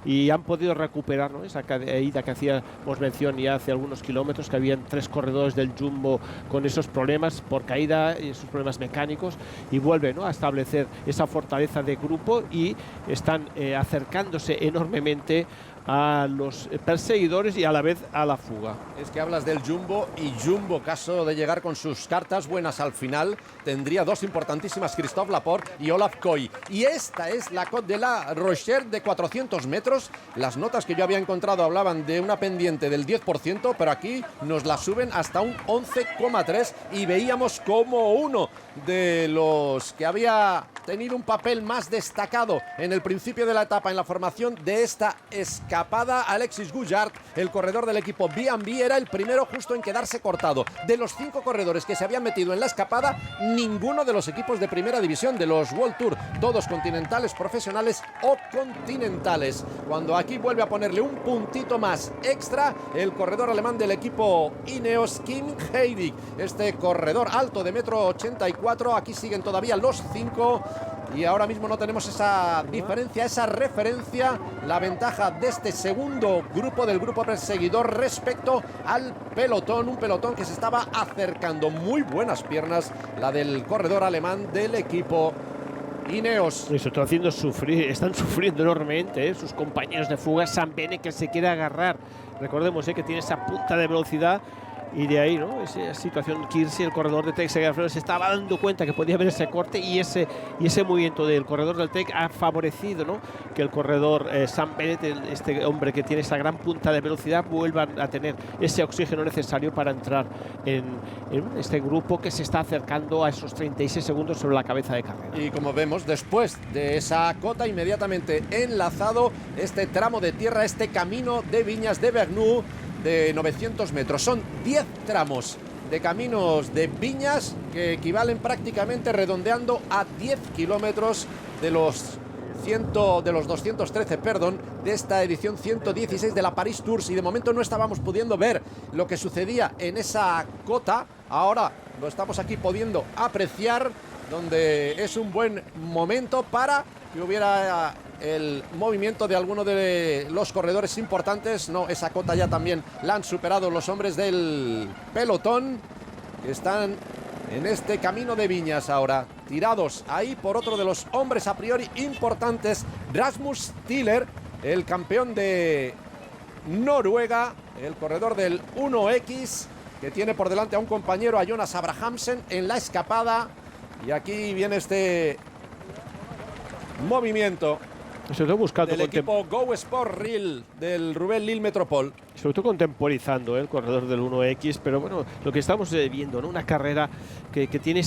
y han podido recuperar, ¿no?, esa caída que hacíamos mención ya hace algunos kilómetros, que habían 3 corredores del Jumbo con esos problemas por caída y esos problemas mecánicos, y vuelven, ¿no?, a establecer esa fortaleza de grupo y están acercándose enormemente a los perseguidores y a la vez a la fuga. Es que hablas del Jumbo, y Jumbo, caso de llegar con sus cartas buenas al final, tendría 2 importantísimas, Christophe Laporte y Olaf Koy. Y esta es la Côte de la Rochère de 400 metros. Las notas que yo había encontrado hablaban de una pendiente del 10%, pero aquí nos la suben hasta un 11,3, y veíamos como uno de los que había tenido un papel más destacado en el principio de la etapa en la formación de esta escapada, Alexis Gouillard, el corredor del equipo B&B, era el primero justo en quedarse cortado. De los 5 corredores que se habían metido en la escapada, ninguno de los equipos de primera división, de los World Tour, todos continentales, profesionales o continentales. Cuando aquí vuelve a ponerle un puntito más extra el corredor alemán del equipo Ineos, Kim Heidig, este corredor alto de 1,84 m. Aquí siguen todavía los 5, y ahora mismo no tenemos esa diferencia, esa referencia, la ventaja de este segundo grupo, del grupo perseguidor, respecto al pelotón, un pelotón que se estaba acercando. Muy buenas piernas la del corredor alemán del equipo Ineos. Y sobre todo haciendo sufrir, están sufriendo enormemente, sus compañeros de fuga. Sam Bennett, que se quiere agarrar, recordemos, que tiene esa punta de velocidad, y de ahí, ¿no?, esa situación. Kirsi, el corredor de Trek Segafredo, se estaba dando cuenta que podía haber ese corte, y ese movimiento del corredor del Trek ha favorecido, ¿no?, que el corredor Sam Bennett, este hombre que tiene esa gran punta de velocidad, vuelva a tener ese oxígeno necesario para entrar en este grupo que se está acercando a esos 36 segundos sobre la cabeza de carrera. Y como vemos, después de esa cota, inmediatamente enlazado este tramo de tierra, este camino de Viñas de Bernoux de 900 metros. Son 10 tramos de caminos de Viñas que equivalen prácticamente, redondeando, a 10 kilómetros de los 213, de esta edición 116 de la Paris Tours. Y de momento no estábamos pudiendo ver lo que sucedía en esa cota. Ahora lo estamos aquí pudiendo apreciar, donde es un buen momento para que hubiera el movimiento de alguno de los corredores importantes. No, esa cota ya también la han superado los hombres del pelotón, que están en este camino de Viñas ahora, tirados ahí por otro de los hombres a priori importantes, Rasmus Tiller, el campeón de Noruega, el corredor del 1X, que tiene por delante a un compañero, a Jonas Abrahamsen, en la escapada. Y aquí viene este movimiento del equipo Go Sport Reel, del Roubaix Lille Metropole. Sobre todo contemporizando el corredor del 1X, pero bueno, lo que estamos viendo, ¿no?, una carrera que tiene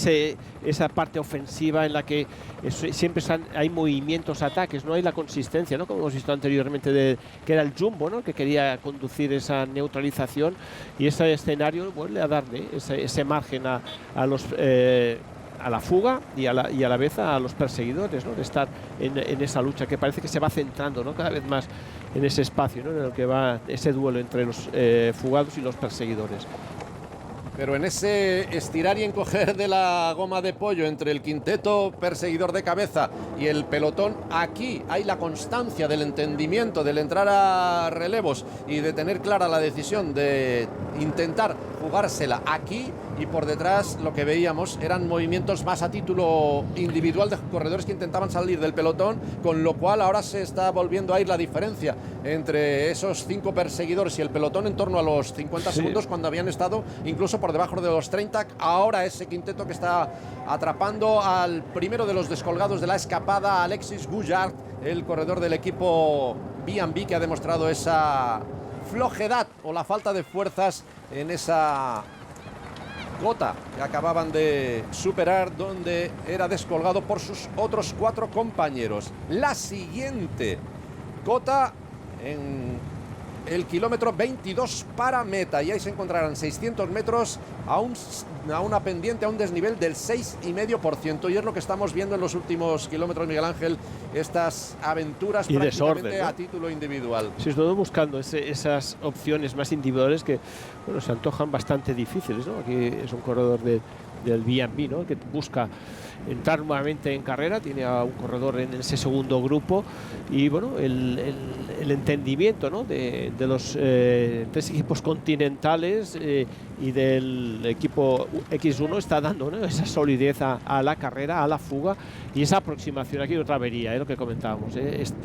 esa parte ofensiva en la que siempre hay movimientos, ataques, no hay la consistencia, ¿no?, como hemos visto anteriormente, que era el Jumbo, ¿no?, que quería conducir esa neutralización, y ese escenario vuelve a darle ese margen a los a la fuga y a la vez a los perseguidores, ¿no?, de estar en esa lucha que parece que se va centrando, ¿no?, cada vez más en ese espacio, ¿no?, en el que va ese duelo entre los fugados y los perseguidores. Pero en ese estirar y encoger de la goma de pollo entre el quinteto perseguidor de cabeza y el pelotón, aquí hay la constancia del entendimiento, del entrar a relevos y de tener clara la decisión de intentar jugársela aquí. Y por detrás lo que veíamos eran movimientos más a título individual de corredores que intentaban salir del pelotón, con lo cual ahora se está volviendo a ir la diferencia entre esos 5 perseguidores y el pelotón en torno a los 50 segundos, cuando habían estado incluso por debajo de los 30. Ahora ese quinteto que está atrapando al primero de los descolgados de la escapada, Alexis Gouillard, el corredor del equipo B&B, que ha demostrado esa flojedad o la falta de fuerzas en esa cota que acababan de superar, donde era descolgado por sus otros 4 compañeros. La siguiente cota en el kilómetro 22 para meta, y ahí se encontrarán 600 metros a una pendiente, a un desnivel del 6,5%, y es lo que estamos viendo en los últimos kilómetros, Miguel Ángel, estas aventuras y prácticamente desorden, ¿no?, a título individual. Sí, estoy buscando esas opciones más individuales que, bueno, se antojan bastante difíciles, ¿no? Aquí es un corredor de del B&B, ¿no? Que busca entrar nuevamente en carrera, tiene a un corredor en ese segundo grupo y bueno, el entendimiento, ¿no? de los 3 equipos continentales y del equipo X1 está dando, ¿no? esa solidez a la carrera, a la fuga y esa aproximación. Aquí otra avería, lo que comentábamos,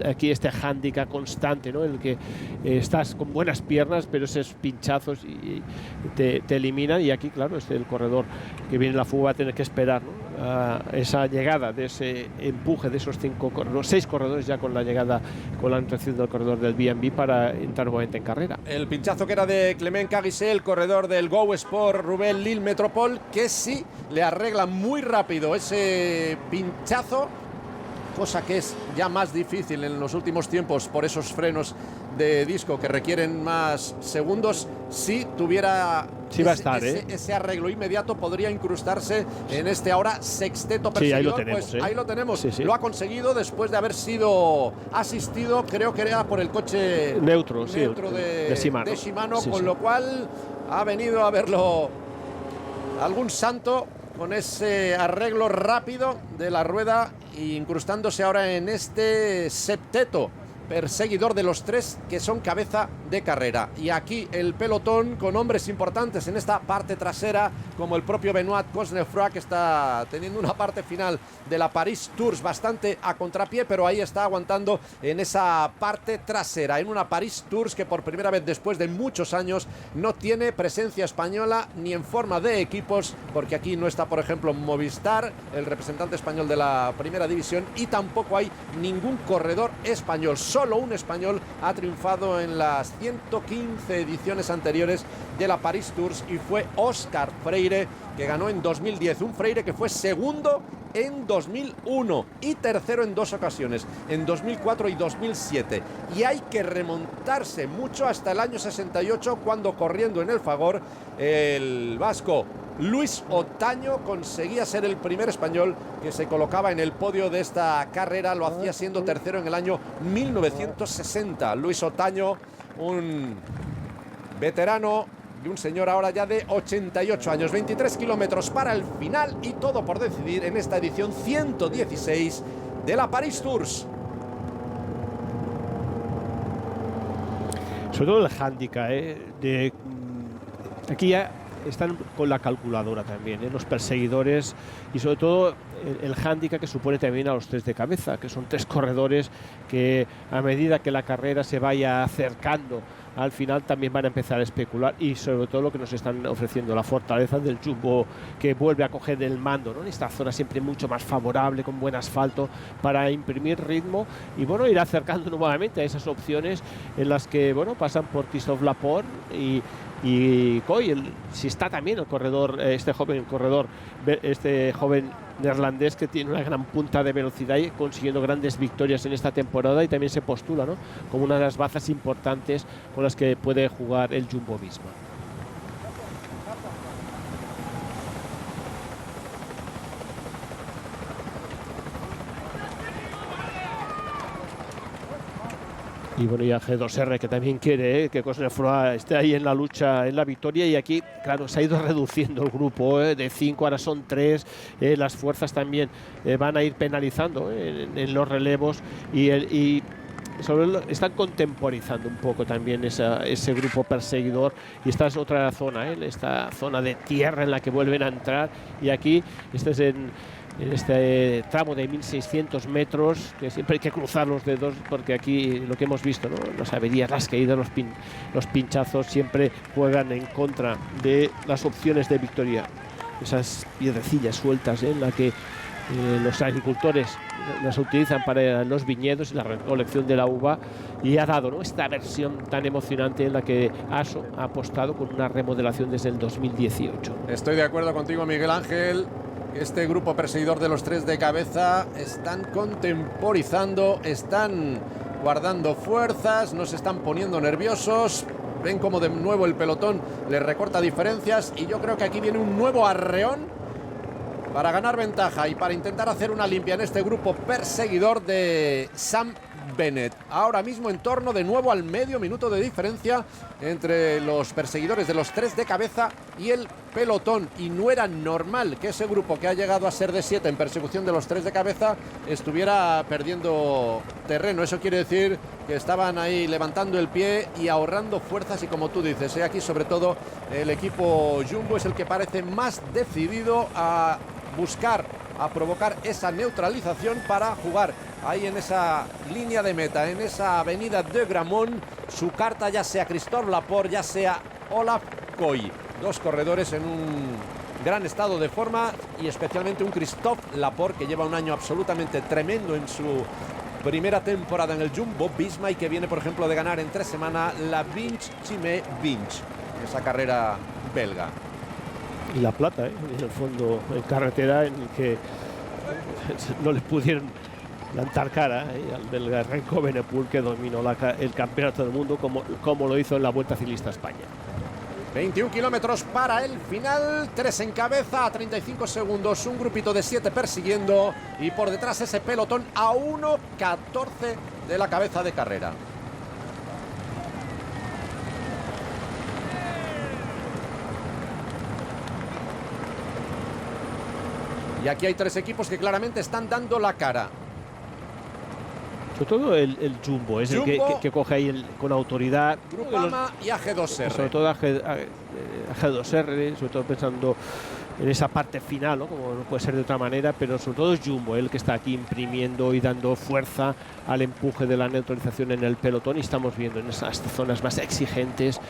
aquí este hándicap constante, ¿no? En el que estás con buenas piernas pero esos pinchazos y te eliminan, y aquí claro, el corredor que viene en la fuga va a tener que esperar, ¿no? Esa llegada de ese empuje de esos 6 corredores ya con la llegada, con la entrada del corredor del B&B para entrar nuevamente en carrera. El pinchazo que era de Clement Caguisé, el corredor del Go Sport Rubén Lille Metropol, que sí le arregla muy rápido ese pinchazo, cosa que es ya más difícil en los últimos tiempos por esos frenos de disco que requieren más segundos. Si tuviera ese arreglo inmediato, podría incrustarse en este ahora sexteto perseguidor. Sí, ahí lo tenemos, pues ahí lo tenemos. Sí. Lo ha conseguido después de haber sido asistido, creo que era por el coche neutro de Shimano, sí, con lo cual ha venido a verlo algún santo con ese arreglo rápido de la rueda e incrustándose ahora en este septeto perseguidor de los 3 que son cabeza de carrera. Y aquí el pelotón con hombres importantes en esta parte trasera, como el propio Benoit Cosnefroy, que está teniendo una parte final de la Paris Tours bastante a contrapié, pero ahí está aguantando en esa parte trasera, en una Paris Tours que por primera vez después de muchos años no tiene presencia española ni en forma de equipos, porque aquí no está, por ejemplo, Movistar, el representante español de la primera división, y tampoco hay ningún corredor español. Solo un español ha triunfado en las 115 ediciones anteriores de la Paris Tours y fue Óscar Freire, que ganó en 2010. Un Freire que fue segundo en 2001 y tercero en 2 ocasiones, en 2004 y 2007. Y hay que remontarse mucho hasta el año 68, cuando, corriendo en el Fagor, el vasco Luis Otaño conseguía ser el primer español que se colocaba en el podio de esta carrera. Lo hacía siendo tercero en el año 1960. Luis Otaño, un veterano de un señor ahora ya de 88 años. 23 kilómetros para el final y todo por decidir en esta edición 116 de la Paris Tours. Sobre todo el hándicap, aquí ya están con la calculadora también, los perseguidores, y sobre todo el hándicap que supone también a los 3 de cabeza, que son 3 corredores que a medida que la carrera se vaya acercando al final también van a empezar a especular, y sobre todo lo que nos están ofreciendo, la fortaleza del Jumbo, que vuelve a coger el mando, ¿no? En esta zona siempre mucho más favorable, con buen asfalto, para imprimir ritmo y bueno, ir acercando nuevamente a esas opciones en las que bueno, pasan por Christophe Laporte y Coy, si está también el corredor, este joven neerlandés, que tiene una gran punta de velocidad y consiguiendo grandes victorias en esta temporada, y también se postula, ¿no?, como una de las bazas importantes con las que puede jugar el Jumbo-Visma. Y bueno, y a G2R, que también quiere que Cosnefroy esté ahí en la lucha, en la victoria. Y aquí, claro, se ha ido reduciendo el grupo, de 5, ahora son 3. Las fuerzas también van a ir penalizando en los relevos. Y están contemporizando un poco también ese grupo perseguidor. Y esta es otra zona, esta zona de tierra en la que vuelven a entrar. Y aquí, este es en este tramo de 1600 metros, que siempre hay que cruzar los dedos, porque aquí lo que hemos visto, ¿no?, las averías, las caídas, los pinchazos siempre juegan en contra de las opciones de victoria. Esas piedrecillas sueltas, en la que los agricultores las utilizan para los viñedos y la recolección de la uva, y ha dado, ¿no?, esta versión tan emocionante en la que ASO ha apostado con una remodelación desde el 2018. Estoy de acuerdo contigo, Miguel Ángel. Este grupo perseguidor de los 3 de cabeza están contemporizando, están guardando fuerzas, no se están poniendo nerviosos. Ven como de nuevo el pelotón les recorta diferencias, y yo creo que aquí viene un nuevo arreón para ganar ventaja y para intentar hacer una limpia en este grupo perseguidor de Sam Bennett. Ahora mismo en torno de nuevo al medio minuto de diferencia entre los perseguidores de los 3 de cabeza y el pelotón y no era normal que ese grupo que ha llegado a ser de 7 en persecución de los 3 de cabeza estuviera perdiendo terreno. Eso quiere decir que estaban ahí levantando el pie y ahorrando fuerzas y, como tú dices, aquí sobre todo el equipo Jumbo es el que parece más decidido a buscar, a provocar esa neutralización para jugar ahí en esa línea de meta, en esa avenida de Gramont, su carta, ya sea Christophe Laporte, ya sea Olaf Koy. Dos corredores en un gran estado de forma y especialmente un Christophe Laporte que lleva un año absolutamente tremendo en su primera temporada en el Jumbo Visma y que viene, por ejemplo, de ganar en 3 semanas la Vinch-Chimay-Vinch, esa carrera belga. Y la plata, en el fondo, en carretera, en el que no le pudieron plantar cara al belga Remco Evenepoel, que dominó el campeonato del mundo como lo hizo en la Vuelta Ciclista a España. 21 kilómetros para el final, 3 en cabeza a 35 segundos, un grupito de 7 persiguiendo y por detrás ese pelotón a 1:14 de la cabeza de carrera. Y aquí hay 3 equipos que claramente están dando la cara. Sobre todo el Jumbo, es Jumbo, el que coge ahí con autoridad. Groupama y AG2R. Sobre todo AG2R, sobre todo pensando en esa parte final, ¿no? Como no puede ser de otra manera, pero sobre todo es Jumbo, el que está aquí imprimiendo y dando fuerza al empuje de la neutralización en el pelotón, y estamos viendo en esas zonas más exigentes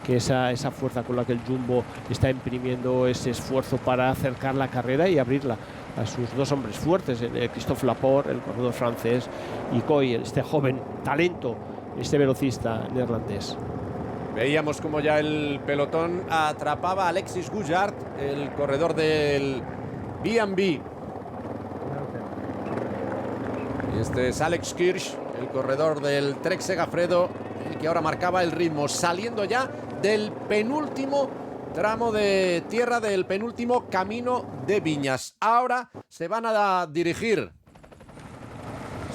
que esa fuerza con la que el Jumbo está imprimiendo ese esfuerzo para acercar la carrera y abrirla a sus dos hombres fuertes, Christophe Laporte, el corredor francés, y Koy, este joven talento, este velocista neerlandés. Veíamos como ya el pelotón atrapaba a Alexis Gouillard, el corredor del B&B. Y este es Alex Kirsch, el corredor del Trek Segafredo, el que ahora marcaba el ritmo, saliendo ya del penúltimo tramo de tierra, del penúltimo camino de Viñas. Ahora se van a dirigir,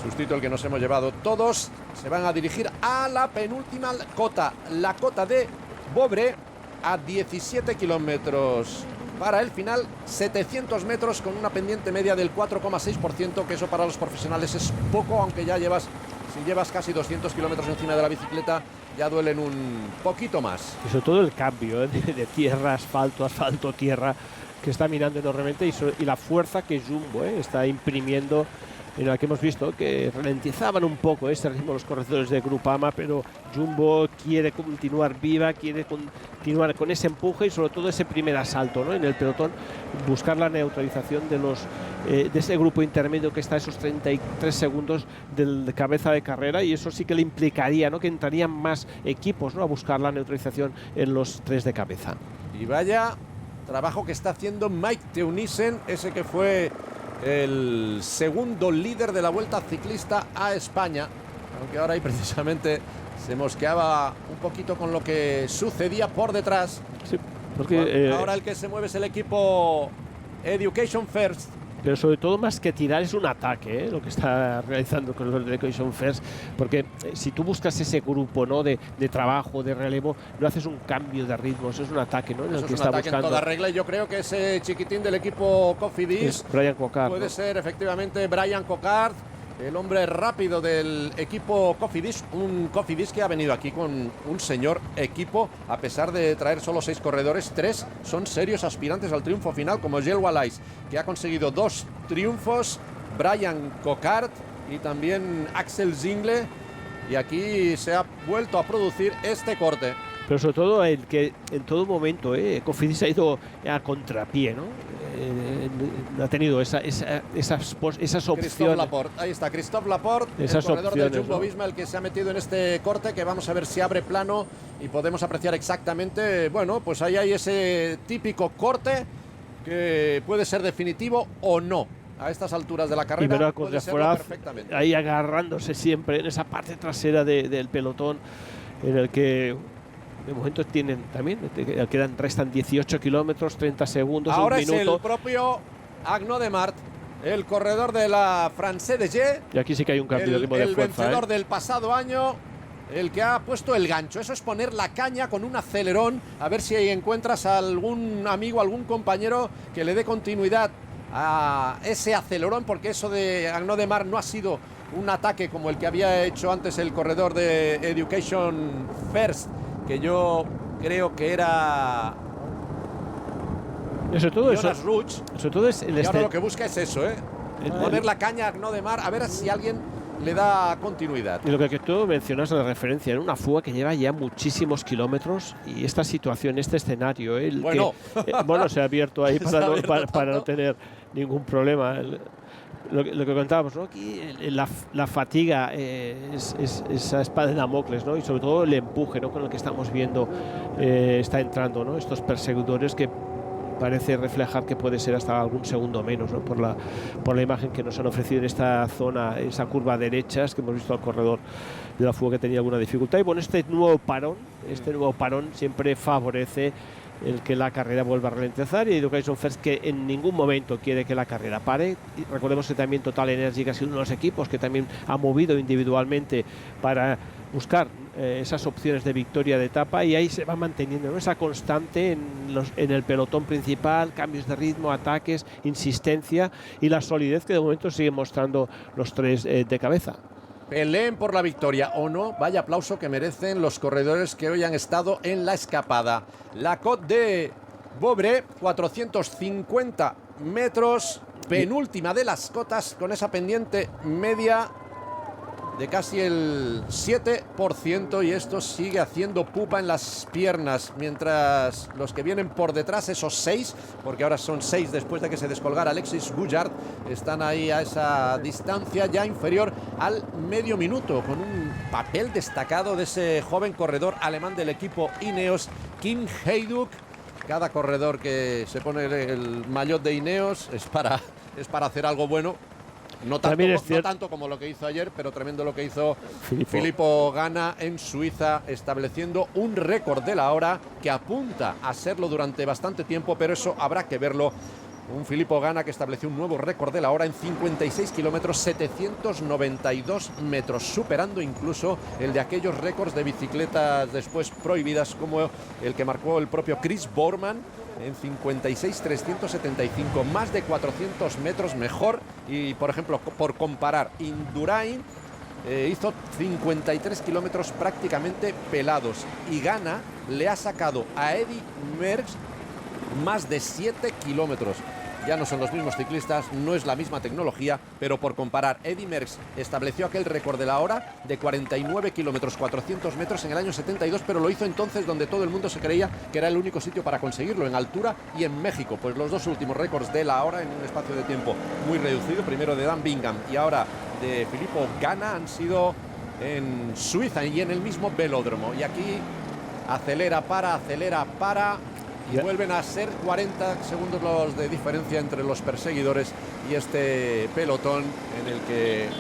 sustito el que nos hemos llevado todos, se van a dirigir a la penúltima cota, la cota de Bobré, a 17 kilómetros para el final, 700 metros con una pendiente media del 4,6%, que eso para los profesionales es poco, aunque si llevas casi 200 kilómetros encima de la bicicleta, ya duelen un poquito más. Y sobre todo el cambio de tierra, asfalto, tierra, que está minando enormemente, y la fuerza que Jumbo está imprimiendo, en la que hemos visto que ralentizaban un poco ese ritmo los corredores de Groupama, pero Jumbo quiere continuar viva, quiere continuar con ese empuje y sobre todo ese primer asalto, ¿no? En el pelotón, buscar la neutralización de ese grupo intermedio que está a esos 33 segundos de cabeza de carrera, y eso sí que le implicaría, ¿no?, que entrarían más equipos, ¿no?, a buscar la neutralización en los 3 de cabeza. Y vaya trabajo que está haciendo Mike Teunissen, ese que fue el segundo líder de la Vuelta Ciclista a España, aunque ahora ahí precisamente se mosqueaba un poquito con lo que sucedía por detrás. Sí, porque ahora el que se mueve es el equipo Education First. Pero sobre todo, más que tirar, es un ataque, lo que está realizando con los de Education First, porque si tú buscas ese grupo, ¿no?, de trabajo, de relevo, no haces un cambio de ritmo, eso es un ataque, ¿no?, en el que está buscando. En toda regla, y yo creo que ese chiquitín del equipo Cofidis Brian Cocard, puede ser efectivamente Brian Cocard, el hombre rápido del equipo Cofidis, un Cofidis que ha venido aquí con un señor equipo, a pesar de traer solo 6 corredores, 3 son serios aspirantes al triunfo final, como Gilles Wallace, que ha conseguido 2 triunfos, Brian Cocard y también Axel Zingle, y aquí se ha vuelto a producir este corte. Pero sobre todo el que en todo momento Cofidis ha ido a contrapié, ¿no? Ha tenido esas opciones. Laporte, ahí está Christophe Laporte, esas el corredor del Jumbo, ¿no?, Visma, el que se ha metido en este corte, que vamos a ver si abre plano y podemos apreciar exactamente. Bueno, pues ahí hay ese típico corte que puede ser definitivo o no a estas alturas de la carrera. Y Veracruz de Foraz ahí agarrándose siempre en esa parte trasera del pelotón, en el que de momento tienen también, restan 18 kilómetros, 30 segundos, ahora un minuto. Es el propio Arnaud Demart, el corredor de la France de G. Y aquí sí que hay un cambio de ritmo de fuerza. El vencedor del pasado año, el que ha puesto el gancho. Eso es poner la caña con un acelerón, a ver si ahí encuentras a algún amigo, algún compañero que le dé continuidad a ese acelerón, porque eso de Arnaud Démare no ha sido un ataque como el que había hecho antes el corredor de Education First, que yo creo que era sobre todo Jonas eso, Ruch. sobre todo es el Y ahora lo que busca es eso, poner la caña a Arnaud Démare, a ver si alguien le da continuidad. Y lo que tú mencionas de referencia, en una fuga que lleva ya muchísimos kilómetros, y esta situación, este escenario, bueno, se ha abierto ahí para no tener ningún problema. Lo que contábamos, ¿no? Aquí la fatiga es esa espada de Damocles, ¿no? Y sobre todo el empuje, ¿no? Con el que estamos viendo está entrando, ¿no? Estos perseguidores que parece reflejar que puede ser hasta algún segundo menos, ¿no? por la imagen que nos han ofrecido en esta zona, esa curva derecha, es que hemos visto al corredor de la fuga que tenía alguna dificultad. Y bueno, este nuevo parón siempre favorece el que la carrera vuelva a ralentizar, y Education First, que en ningún momento quiere que la carrera pare. Y recordemos que también Total Energy ha sido uno de los equipos que también ha movido individualmente para buscar esas opciones de victoria de etapa, y ahí se va manteniendo, ¿no? Esa constante en el pelotón principal, cambios de ritmo, ataques, insistencia y la solidez que de momento siguen mostrando los tres de cabeza. Peleen por la victoria o no, vaya aplauso que merecen los corredores que hoy han estado en la escapada. La Côte de Bobré, 450 metros, penúltima de las cotas, con esa pendiente media de casi el 7%, y esto sigue haciendo pupa en las piernas, mientras los que vienen por detrás, esos 6, porque ahora son 6 después de que se descolgara Alexis Gouillard, están ahí a esa distancia ya inferior al medio minuto, con un papel destacado de ese joven corredor alemán del equipo Ineos, Kim Heyduk. Cada corredor que se pone el maillot de Ineos es para hacer algo bueno. No tanto como lo que hizo ayer, pero tremendo lo que hizo Filippo Ganna en Suiza, estableciendo un récord de la hora que apunta a serlo durante bastante tiempo, pero eso habrá que verlo. Un Filippo Ganna que estableció un nuevo récord de la hora en 56 kilómetros, 792 metros, superando incluso el de aquellos récords de bicicletas después prohibidas, como el que marcó el propio Chris Boorman en 56.375, más de 400 metros mejor. Y por ejemplo, por comparar, Indurain hizo 53 kilómetros prácticamente pelados, y Ganna le ha sacado a Eddy Merckx más de 7 kilómetros. Ya no son los mismos ciclistas, no es la misma tecnología, pero por comparar, Eddy Merckx estableció aquel récord de la hora de 49 kilómetros, 400 metros en el año 72, pero lo hizo entonces donde todo el mundo se creía que era el único sitio para conseguirlo, en altura y en México. Pues los dos últimos récords de la hora en un espacio de tiempo muy reducido, primero de Dan Bingham y ahora de Filippo Ganna, han sido en Suiza y en el mismo velódromo. Y aquí acelera, para... Y vuelven a ser 40 segundos los de diferencia entre los perseguidores y este pelotón, en el que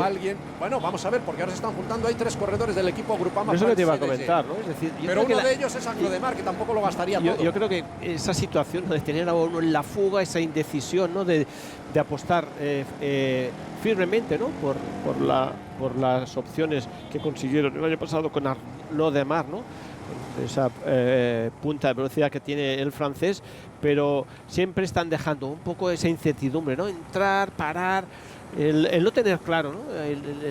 alguien... Bueno, vamos a ver, porque ahora se están juntando. Hay 3 corredores del equipo Groupama. Eso que te iba a comentar, ¿no? Es decir, pero uno de ellos es Arnaud Démare, que tampoco lo gastaría todo. Yo creo que esa situación de tener a uno en la fuga, esa indecisión, ¿no? de apostar firmemente, ¿no? por las opciones que consiguieron el año pasado con Arnaud Démare, ¿no? Esa punta de velocidad que tiene el francés, pero siempre están dejando un poco esa incertidumbre, ¿no? Entrar, parar, el no tener claro, ¿no?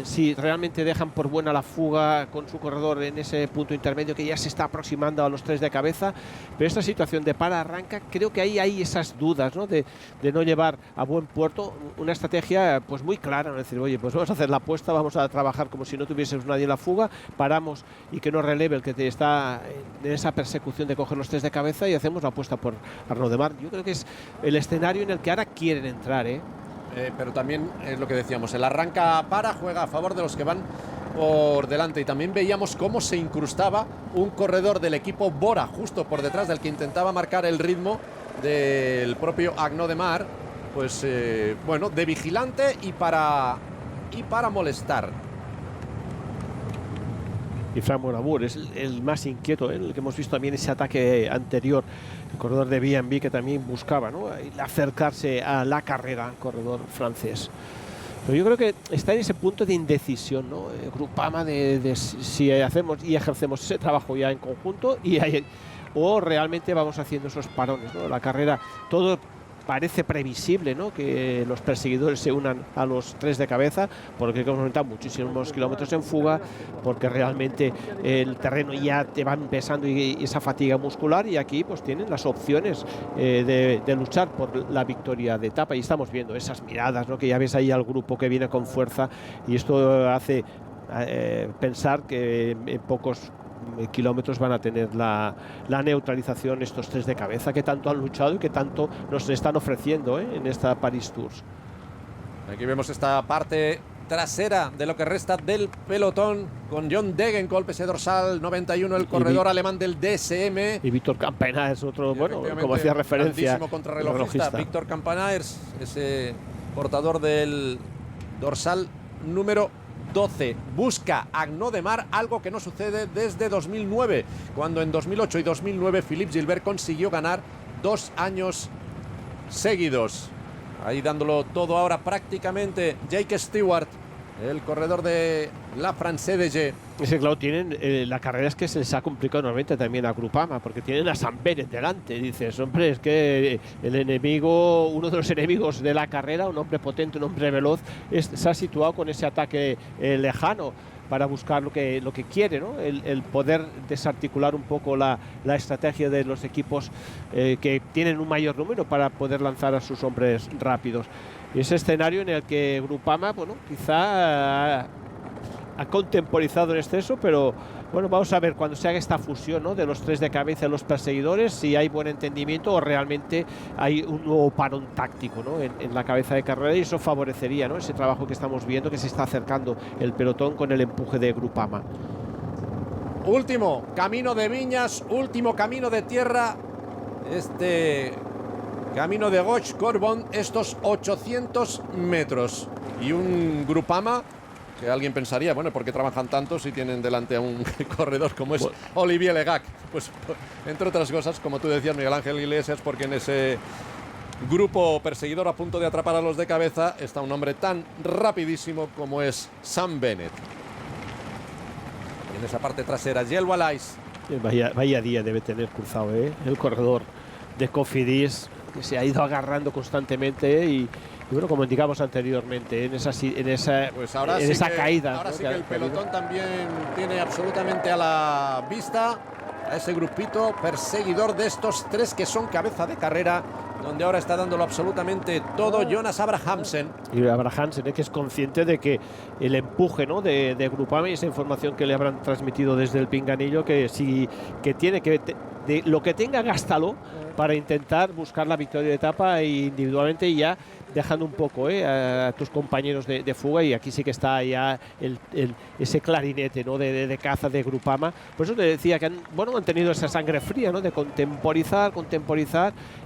Si realmente dejan por buena la fuga con su corredor en ese punto intermedio que ya se está aproximando a los 3 de cabeza. Pero esta situación de arranca, creo que ahí hay esas dudas, ¿no? De no llevar a buen puerto una estrategia pues muy clara, ¿no? Es decir, oye, pues vamos a hacer la apuesta, vamos a trabajar como si no tuviésemos nadie en la fuga, paramos y que no releve el que está en esa persecución de coger los 3 de cabeza, y hacemos la apuesta por Arnaud Démare. Yo creo que es el escenario en el que ahora quieren entrar, pero también es lo que decíamos, el arranca juega a favor de los que van por delante, y también veíamos cómo se incrustaba un corredor del equipo Bora justo por detrás del que intentaba marcar el ritmo del propio Arnaud Démare, pues bueno, de vigilante y para molestar. Y Frank Monabur es el más inquieto, el que hemos visto también ese ataque anterior, el corredor de B&B, que también buscaba, ¿no? acercarse a la carrera, el corredor francés. Pero yo creo que está en ese punto de indecisión, ¿no? Grupama de si hacemos y ejercemos ese trabajo ya en conjunto o realmente vamos haciendo esos parones, ¿no? La carrera, todo parece previsible, ¿no? Que los perseguidores se unan a los 3 de cabeza, porque hemos comentado muchísimos kilómetros en fuga, porque realmente el terreno ya te va empezando y esa fatiga muscular, y aquí pues tienen las opciones de luchar por la victoria de etapa, y estamos viendo esas miradas, ¿no? Que ya ves ahí al grupo que viene con fuerza, y esto hace pensar que en pocos kilómetros van a tener la neutralización estos 3 de cabeza que tanto han luchado y que tanto nos están ofreciendo en esta Paris Tours. Aquí vemos esta parte trasera de lo que resta del pelotón, con John Degenkolb, ese dorsal 91, el corredor alemán del DSM. Y Víctor Campanar es otro, bueno, como hacía referencia, contrarrelojista. Víctor Campanar, ese portador del dorsal número 12. Busca Arnaud Démare, algo que no sucede desde 2009, cuando en 2008 y 2009 Philippe Gilbert consiguió ganar 2 años seguidos. Ahí dándolo todo ahora prácticamente Jake Stewart, el corredor de la France DG. Ese, claro, tienen la carrera es que se les ha complicado enormemente también a Grupama, porque tienen a Sam Bennett delante. Dices, hombre, es que el enemigo, uno de los enemigos de la carrera, un hombre potente, un hombre veloz, se ha situado con ese ataque lejano para buscar lo que quiere, ¿no? El poder desarticular un poco la estrategia de los equipos que tienen un mayor número para poder lanzar a sus hombres rápidos. Y ese escenario en el que Grupama, bueno, quizá ha contemporizado en exceso, pero bueno, vamos a ver cuando se haga esta fusión, ¿no? De los 3 de cabeza y los perseguidores, si hay buen entendimiento o realmente hay un nuevo parón táctico, ¿no? en la cabeza de carrera, y eso favorecería, ¿no? Ese trabajo que estamos viendo, que se está acercando el pelotón con el empuje de Grupama. Último camino de viñas, último camino de tierra, este camino de Gauche-Corbon, estos 800 metros, y un Grupama que alguien pensaría, bueno, ¿por qué trabajan tanto si tienen delante a un corredor como es Olivier Legac? Pues entre otras cosas, como tú decías, Miguel Ángel Iglesias, porque en ese grupo perseguidor a punto de atrapar a los de cabeza está un hombre tan rapidísimo como es Sam Bennett. Y en esa parte trasera, Gilles Valais. Vaya día debe tener cruzado, el corredor de Cofidis, que se ha ido agarrando constantemente y bueno, como indicamos anteriormente, en esa caída. Ahora sí que el pelotón también tiene absolutamente a la vista a ese grupito perseguidor de estos 3 que son cabeza de carrera, donde ahora está dándolo absolutamente todo Jonas Abrahamsen. Y Abrahamsen, que es consciente de que el empuje, ¿no? de Grupama, y esa información que le habrán transmitido desde el pinganillo, que tiene que de lo que tenga, gástalo para intentar buscar la victoria de etapa individualmente, y ya dejando un poco a tus compañeros de fuga, y aquí sí que está ya ese clarinete, ¿no? de caza de Grupama. Por eso te decía que han tenido esa sangre fría, ¿no? De contemporizar,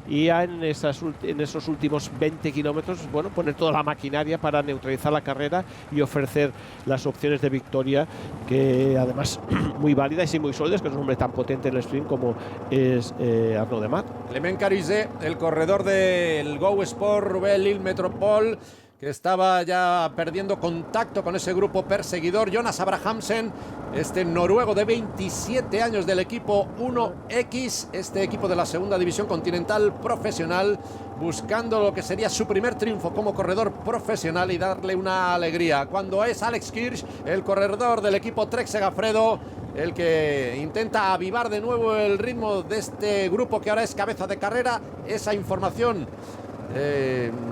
y ya en esos últimos 20 kilómetros, bueno, poner toda la maquinaria para neutralizar la carrera y ofrecer las opciones de victoria, que además muy válidas y muy sólidas, que es un hombre tan potente en el sprint como es Arnaud Démare. Clement Carizet, el corredor del Go Sport Roubaix Lille Metropole, que estaba ya perdiendo contacto con ese grupo perseguidor. Jonas Abrahamsen, este noruego de 27 años del equipo 1X, este equipo de la segunda división continental profesional, buscando lo que sería su primer triunfo como corredor profesional y darle una alegría. Cuando es Alex Kirch, el corredor del equipo Trek Segafredo, el que intenta avivar de nuevo el ritmo de este grupo que ahora es cabeza de carrera. Esa información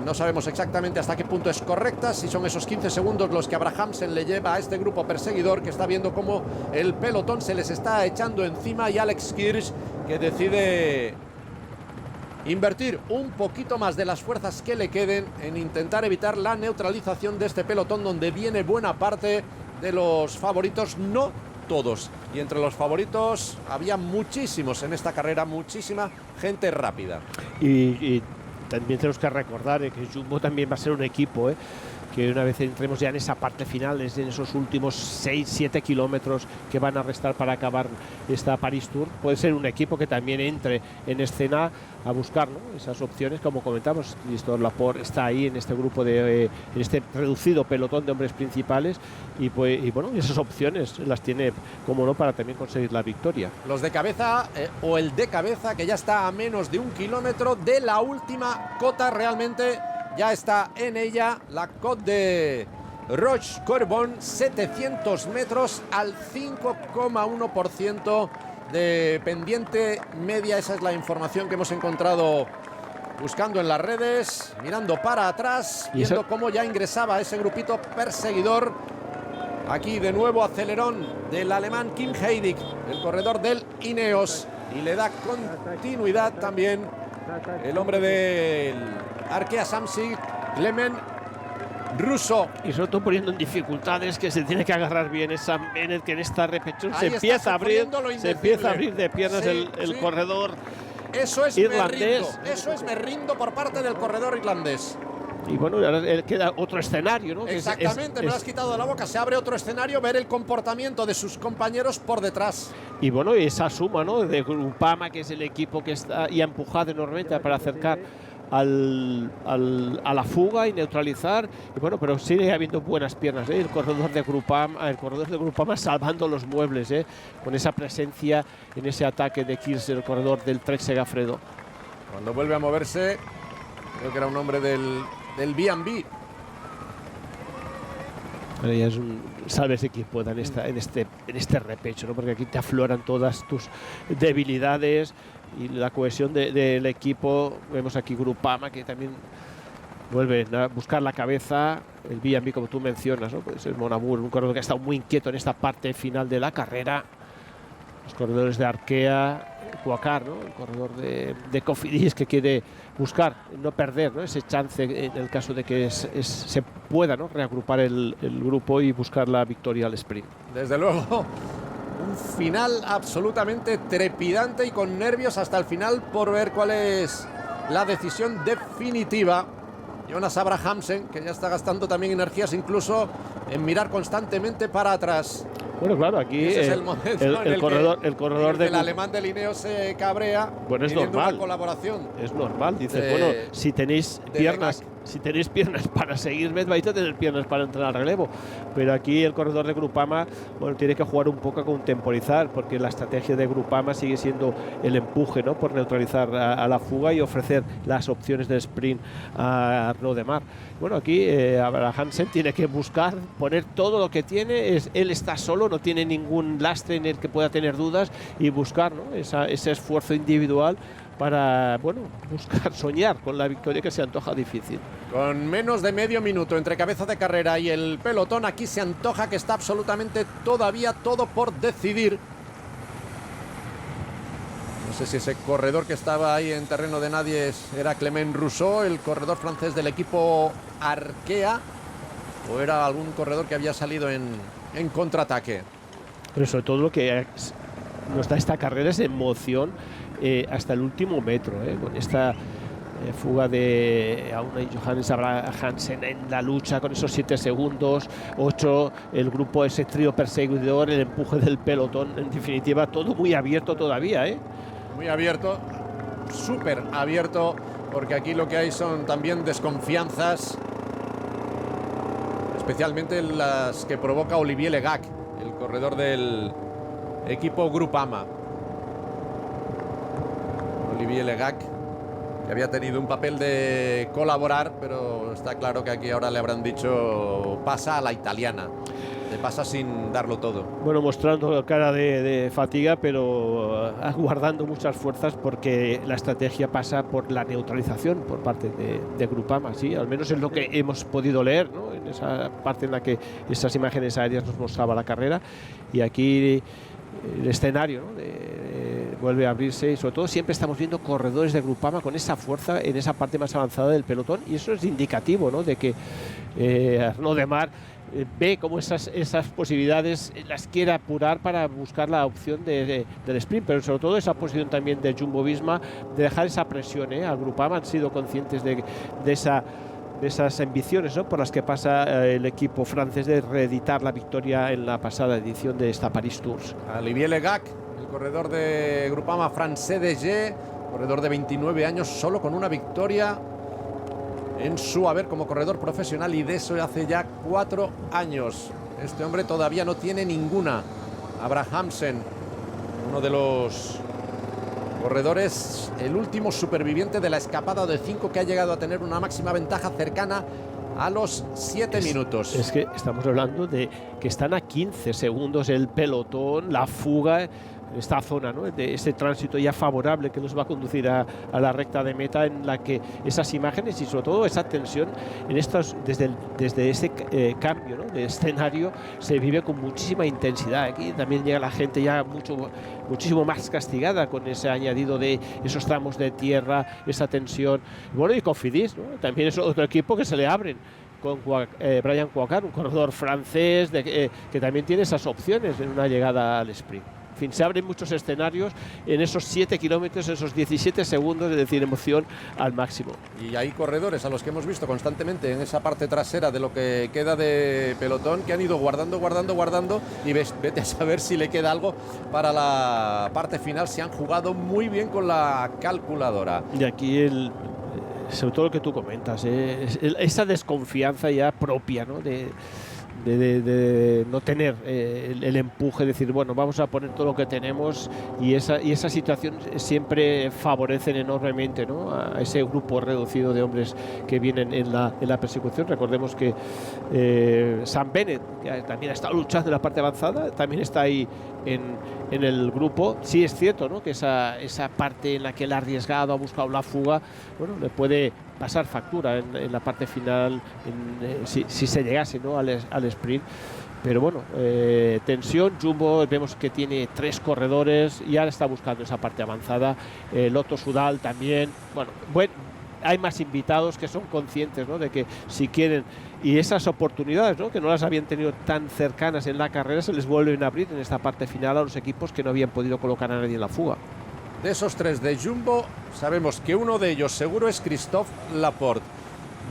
no sabemos exactamente hasta qué punto es correcta, si son esos 15 segundos los que Abrahamsen le lleva a este grupo perseguidor, que está viendo cómo el pelotón se les está echando encima, y Alex Kirch, que decide invertir un poquito más de las fuerzas que le queden en intentar evitar la neutralización de este pelotón, donde viene buena parte de los favoritos, no todos, y entre los favoritos había muchísimos en esta carrera, muchísima gente rápida. Y también tenemos que recordar que Jumbo también va a ser un equipo que una vez entremos ya en esa parte final, es en esos últimos 6-7 kilómetros que van a restar para acabar esta Paris Tour, puede ser un equipo que también entre en escena a buscar, ¿no?, esas opciones, como comentamos. Christophe Laporte está ahí en este grupo en este reducido pelotón de hombres principales y bueno, esas opciones las tiene, como no, para también conseguir la victoria. Los de cabeza o el de cabeza, que ya está a menos de 1 kilómetro de la última cota, realmente ya está en ella la Côte de Roche-Corbon, 700 metros al 5,1% de pendiente media. Esa es la información que hemos encontrado buscando en las redes, mirando para atrás, viendo cómo ya ingresaba ese grupito perseguidor. Aquí de nuevo acelerón del alemán Kim Heidig, el corredor del Ineos, y le da continuidad también el hombre del Arkea Samsic, Clement Rousseau. Y sobre todo poniendo en dificultades, que se tiene que agarrar bien esa Bennett, que en esta repetición se empieza a abrir de piernas, sí, el corredor irlandés. Eso es me rindo por parte del corredor irlandés. Y bueno, ahora queda otro escenario, ¿no? Exactamente, me lo has quitado de la boca. Se abre otro escenario, ver el comportamiento de sus compañeros por detrás. Y bueno, esa suma, ¿no?, de Groupama, que es el equipo que está y ha empujado enormemente para acercar a la fuga y neutralizar. Y bueno, pero sigue habiendo buenas piernas, ¿eh? El corredor de Groupama salvando los muebles, con esa presencia en ese ataque de Kils, el corredor del Trek Segafredo. Cuando vuelve a moverse, creo que era un hombre del B&B. Ya es un sálvese quien pueda en este repecho, ¿no?, porque aquí te afloran todas tus debilidades y la cohesión del equipo. Vemos aquí Groupama, que también vuelve a buscar la cabeza. El B&B, como tú mencionas, ¿no?, puede ser Monabur, un corredor que ha estado muy inquieto en esta parte final de la carrera. Los corredores de Arkea, Quacar, ¿no?, el corredor de Cofidis, que quiere buscar no perder, ¿no?, ese chance en el caso de que se pueda, ¿no?, reagrupar el grupo y buscar la victoria al sprint. Desde luego, un final absolutamente trepidante y con nervios hasta el final por ver cuál es la decisión definitiva. Jonas Abrahamsen, que ya está gastando también energías incluso en mirar constantemente para atrás. Bueno, claro, aquí ese es el momento el corredor del alemán del Ineos se cabrea. Bueno, es normal. Una colaboración. Es normal, dices, bueno, si tenéis piernas para seguirme, vais a tener piernas para entrar al relevo. Pero aquí el corredor de Groupama, bueno, tiene que jugar un poco a contemporizar, porque la estrategia de Groupama sigue siendo el empuje, ¿no?, por neutralizar a la fuga y ofrecer las opciones de sprint a Arnaud Demar. Bueno, aquí Abrahamsen tiene que buscar poner todo lo que tiene. Él está solo, no tiene ningún lastre en el que pueda tener dudas, y buscar, ¿no?, ese esfuerzo individual para, bueno, buscar soñar con la victoria, que se antoja difícil. Con menos de medio minuto entre cabeza de carrera y el pelotón, aquí se antoja que está absolutamente todavía todo por decidir. No sé si ese corredor que estaba ahí en terreno de nadie era Clement Rousseau, el corredor francés del equipo Arkea, o era algún corredor que había salido en contraataque. Pero sobre todo lo que nos da esta carrera es emoción hasta el último metro, con esta fuga de Auna y Johannes Abrahamsen en la lucha con esos 7 segundos, 8, el grupo, ese trío perseguidor, el empuje del pelotón, en definitiva todo muy abierto todavía, Muy abierto, súper abierto, porque aquí lo que hay son también desconfianzas, especialmente las que provoca Olivier Legac, el corredor del equipo Groupama. Olivier Legac, que había tenido un papel de colaborar, pero está claro que aquí ahora le habrán dicho pasa a la italiana, le pasa sin darlo todo. Bueno, mostrando cara de fatiga, pero guardando muchas fuerzas, porque la estrategia pasa por la neutralización por parte de Groupama, sí, al menos es lo que hemos podido leer, ¿no?, en esa parte en la que esas imágenes aéreas nos mostraba la carrera. Y aquí el escenario, ¿no?, vuelve a abrirse, y sobre todo siempre estamos viendo corredores de Groupama con esa fuerza en esa parte más avanzada del pelotón, y eso es indicativo, ¿no?, de que Arnaud Demar ve como esas posibilidades las quiere apurar para buscar la opción del sprint, pero sobre todo esa posición también de Jumbo Visma de dejar esa presión, al Groupama. Han sido conscientes de esa esas ambiciones, ¿no?, por las que pasa el equipo francés de reeditar la victoria en la pasada edición de esta Paris Tours. Olivier Legac, el corredor de Groupama Français de G, corredor de 29 años, solo con una victoria en su haber como corredor profesional, y de eso hace ya 4 años. Este hombre todavía no tiene ninguna. Abrahamsen, uno de los corredores, el último superviviente de la escapada de 5, que ha llegado a tener una máxima ventaja cercana a los 7 minutos. Es que estamos hablando de que están a 15 segundos el pelotón, la fuga, esta zona, ¿no?, de ese tránsito ya favorable que nos va a conducir a la recta de meta, en la que esas imágenes y sobre todo esa tensión en estos, desde ese cambio, ¿no?, de escenario, se vive con muchísima intensidad. Aquí también llega la gente ya muchísimo más castigada con ese añadido de esos tramos de tierra, esa tensión. Bueno, y Cofidis, ¿no?, también es otro equipo que se le abren con Brian Coacar, un corredor francés que también tiene esas opciones en una llegada al sprint. En fin, se abren muchos escenarios en esos 7 kilómetros, esos 17 segundos, es decir, emoción al máximo. Y hay corredores a los que hemos visto constantemente en esa parte trasera de lo que queda de pelotón, que han ido guardando, y vete a saber si le queda algo para la parte final. Se han jugado muy bien con la calculadora. Y aquí sobre todo lo que tú comentas, esa desconfianza ya propia, ¿no?, de no tener el empuje, decir, bueno, vamos a poner todo lo que tenemos, y esa situación siempre favorecen enormemente, ¿no?, a ese grupo reducido de hombres que vienen en la persecución. Recordemos que Sam Bennett, que también ha estado luchando en la parte avanzada, también está ahí en el grupo. Sí es cierto, ¿no?, que esa parte en la que él ha arriesgado, ha buscado la fuga, bueno, le puede pasar factura en la parte final, si se llegase, ¿no?, al sprint. Pero bueno, tensión. Jumbo vemos que tiene 3 corredores y ahora está buscando esa parte avanzada. Lotto Soudal también. Bueno, hay más invitados que son conscientes, ¿no?, de que si quieren, y esas oportunidades, ¿no?, que no las habían tenido tan cercanas en la carrera, se les vuelven a abrir en esta parte final a los equipos que no habían podido colocar a nadie en la fuga. De esos 3 de Jumbo, sabemos que uno de ellos seguro es Christophe Laporte.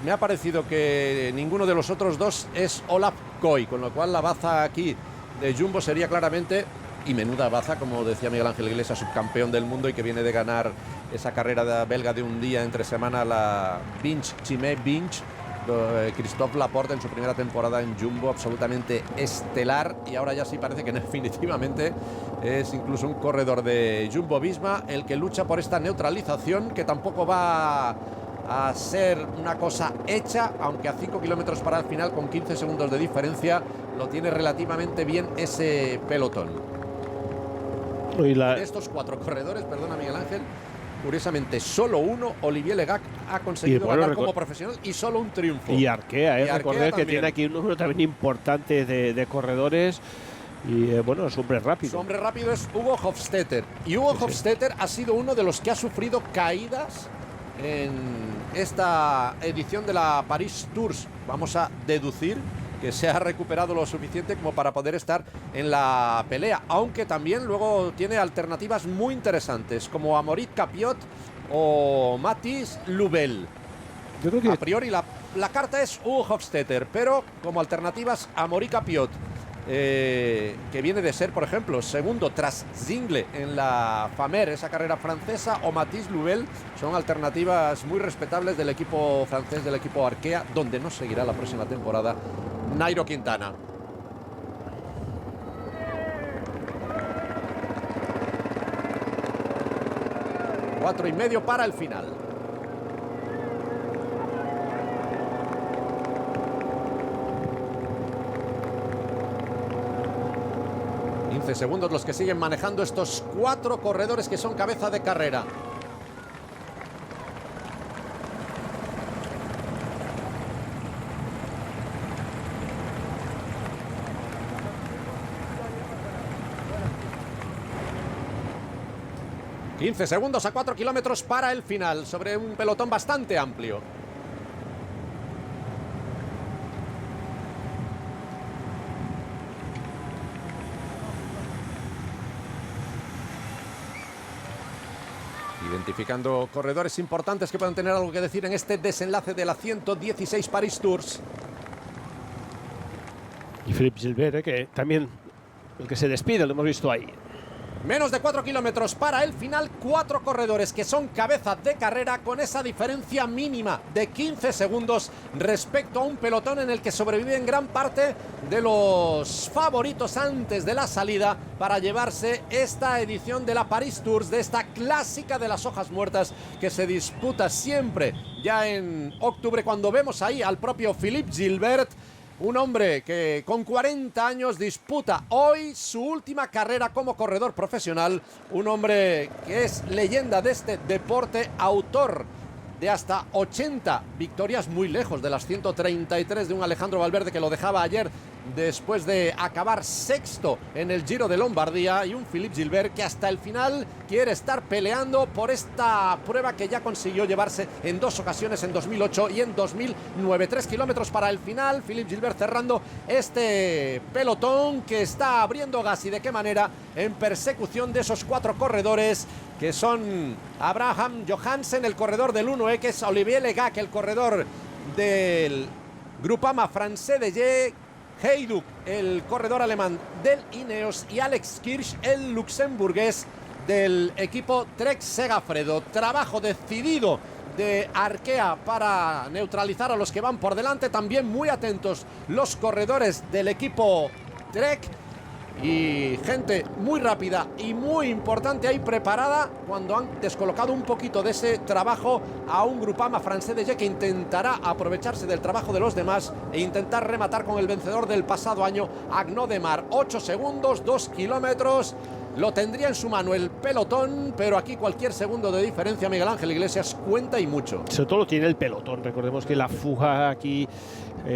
Me ha parecido que ninguno de los otros 2 es Olaf Koy, con lo cual la baza aquí de Jumbo sería claramente, y menuda baza, como decía Miguel Ángel Iglesias, subcampeón del mundo y que viene de ganar esa carrera belga de un día entre semana, la Chimay-Binche. Christophe Laporte en su primera temporada en Jumbo, absolutamente estelar, y ahora ya sí parece que definitivamente es incluso un corredor de Jumbo-Visma el que lucha por esta neutralización, que tampoco va a ser una cosa hecha, aunque a 5 kilómetros para el final, con 15 segundos de diferencia, lo tiene relativamente bien ese pelotón. De estos 4 corredores, perdona Miguel Ángel, curiosamente solo uno, Olivier Legac, ha conseguido ganar como profesional, y solo un triunfo. Y Arkea, recordad que tiene aquí un número también importante de corredores. Y bueno, su hombre rápido. Su hombre rápido es Hugo Hofstetter. Y Hugo Hofstetter ha sido uno de los que ha sufrido caídas en esta edición de la Paris Tours. Vamos a deducir que se ha recuperado lo suficiente como para poder estar en la pelea, aunque también luego tiene alternativas muy interesantes, como Amaury Capiot o Mathis Lubel. Yo creo que a priori la carta es Hugo Hofstetter, pero como alternativas Amaury Capiot, que viene de ser, por ejemplo, segundo tras Zingle en la Famer, esa carrera francesa, o Mathis Lubel, son alternativas muy respetables del equipo francés, del equipo Arkea, donde no seguirá la próxima temporada Nairo Quintana. Cuatro y medio para el final. Segundos los que siguen manejando estos 4 corredores que son cabeza de carrera. ...15 segundos a 4 kilómetros para el final... ...sobre un pelotón bastante amplio. identificando corredores importantes que puedan tener algo que decir en este desenlace de la 116 Paris Tours. Y Philippe Gilbert, que también el que se despide, lo hemos visto ahí. Menos de 4 kilómetros para el final, 4 corredores que son cabeza de carrera con esa diferencia mínima de 15 segundos respecto a un pelotón en el que sobreviven gran parte de los favoritos antes de la salida para llevarse esta edición de la Paris Tours, de esta clásica de las hojas muertas que se disputa siempre ya en octubre, cuando vemos ahí al propio Philippe Gilbert. Un hombre que con 40 años disputa hoy su última carrera como corredor profesional. Un hombre que es leyenda de este deporte, autor de hasta 80 victorias, muy lejos de las 133 de un Alejandro Valverde que lo dejaba ayer después de acabar sexto en el Giro de Lombardía, y un Philippe Gilbert que hasta el final quiere estar peleando por esta prueba que ya consiguió llevarse en 2 ocasiones, en 2008 y en 2009. 3 kilómetros para el final, Philippe Gilbert cerrando este pelotón que está abriendo gas, y de qué manera, en persecución de esos 4 corredores que son Abraham Johansen, el corredor del 1X, Olivier Legac, el corredor del Groupama Français de Ye, Heyduk, el corredor alemán del Ineos, y Alex Kirch, el luxemburgués del equipo Trek Segafredo. Trabajo decidido de Arkea para neutralizar a los que van por delante. También muy atentos los corredores del equipo Trek. Y gente muy rápida y muy importante ahí preparada cuando han descolocado un poquito de ese trabajo a un Groupama Français de Ye que intentará aprovecharse del trabajo de los demás e intentar rematar con el vencedor del pasado año, Arnaud Démare. 8 segundos, 2 kilómetros. Lo tendría en su mano el pelotón, pero aquí cualquier segundo de diferencia, Miguel Ángel Iglesias, cuenta y mucho. Sobre todo lo tiene el pelotón. Recordemos que la fuga aquí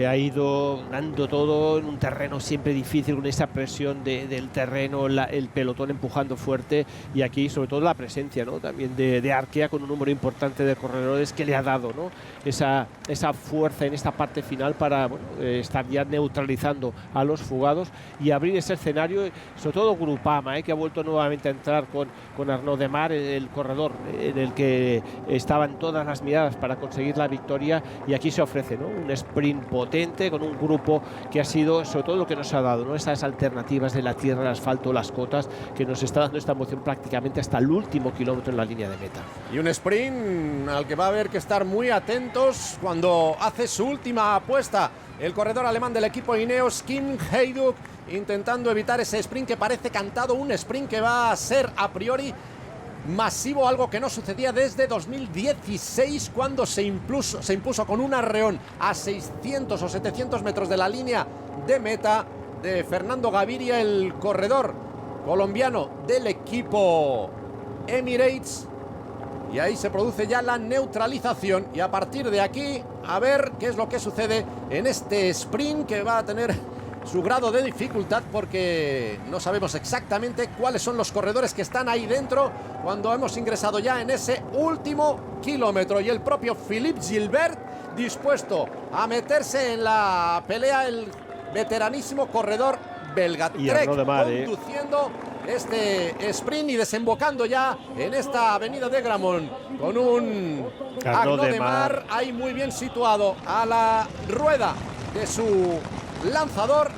ha ido dando todo en un terreno siempre difícil, con esa presión del terreno, el pelotón empujando fuerte, y aquí sobre todo la presencia, ¿no?, también de Arkea, con un número importante de corredores que le ha dado, ¿no?, esa fuerza en esta parte final para, bueno, estar ya neutralizando a los fugados y abrir ese escenario, sobre todo Groupama, que ha vuelto nuevamente a entrar con Arnaud Démare, el corredor en el que estaban todas las miradas para conseguir la victoria, y aquí se ofrece, ¿no?, un sprint potente con un grupo que ha sido sobre todo lo que nos ha dado, ¿no?, esas alternativas de la tierra, el asfalto, las cotas, que nos está dando esta emoción prácticamente hasta el último kilómetro en la línea de meta. Y un sprint al que va a haber que estar muy atentos cuando hace su última apuesta el corredor alemán del equipo Ineos, Kim Heyduk, intentando evitar ese sprint que parece cantado, un sprint que va a ser a priori masivo, algo que no sucedía desde 2016, cuando se impuso con un arreón a 600 o 700 metros de la línea de meta de Fernando Gaviria, el corredor colombiano del equipo Emirates. Y ahí se produce ya la neutralización, y a partir de aquí a ver qué es lo que sucede en este sprint, que va a tener su grado de dificultad porque no sabemos exactamente cuáles son los corredores que están ahí dentro cuando hemos ingresado ya en ese último kilómetro. Y el propio Philippe Gilbert dispuesto a meterse en la pelea, el veteranísimo corredor belga. Y Trek Démare, conduciendo este sprint y desembocando ya en esta avenida de Gramont con un Arnaud Démare ahí muy bien situado a la rueda de su lanzador,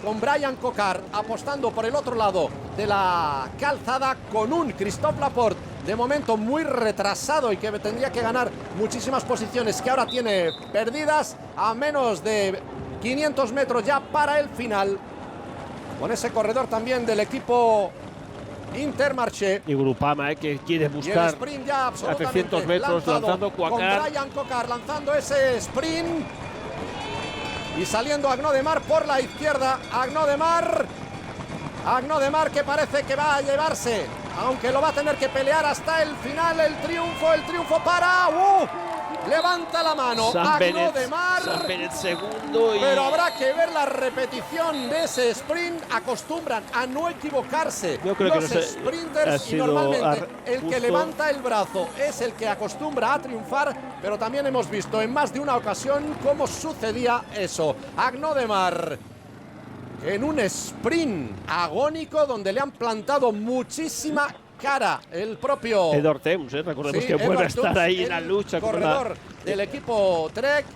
con Brian Cocard apostando por el otro lado de la calzada, con un Christophe Laporte de momento muy retrasado y que tendría que ganar muchísimas posiciones, que ahora tiene perdidas, a menos de 500 metros ya para el final, con ese corredor también del equipo Intermarché. Y Groupama, que quiere buscar y el sprint ya a 300 metros lanzando con Cocard. Brian Cocard lanzando ese sprint y saliendo Arnaud Démare por la izquierda. Arnaud Démare que parece que va a llevarse, aunque lo va a tener que pelear hasta el final, el triunfo para levanta la mano Arnaud Démare, segundo, pero habrá que ver la repetición de ese sprint. Acostumbran a no equivocarse yo creo los que sprinters, y normalmente el que levanta el brazo es el que acostumbra a triunfar, pero también hemos visto en más de una ocasión cómo sucedía eso. Arnaud Démare en un sprint agónico donde le han plantado muchísima cara el propio Edward Teuns, recordemos que vuelve a estar ahí en la lucha con corredor del equipo Trek.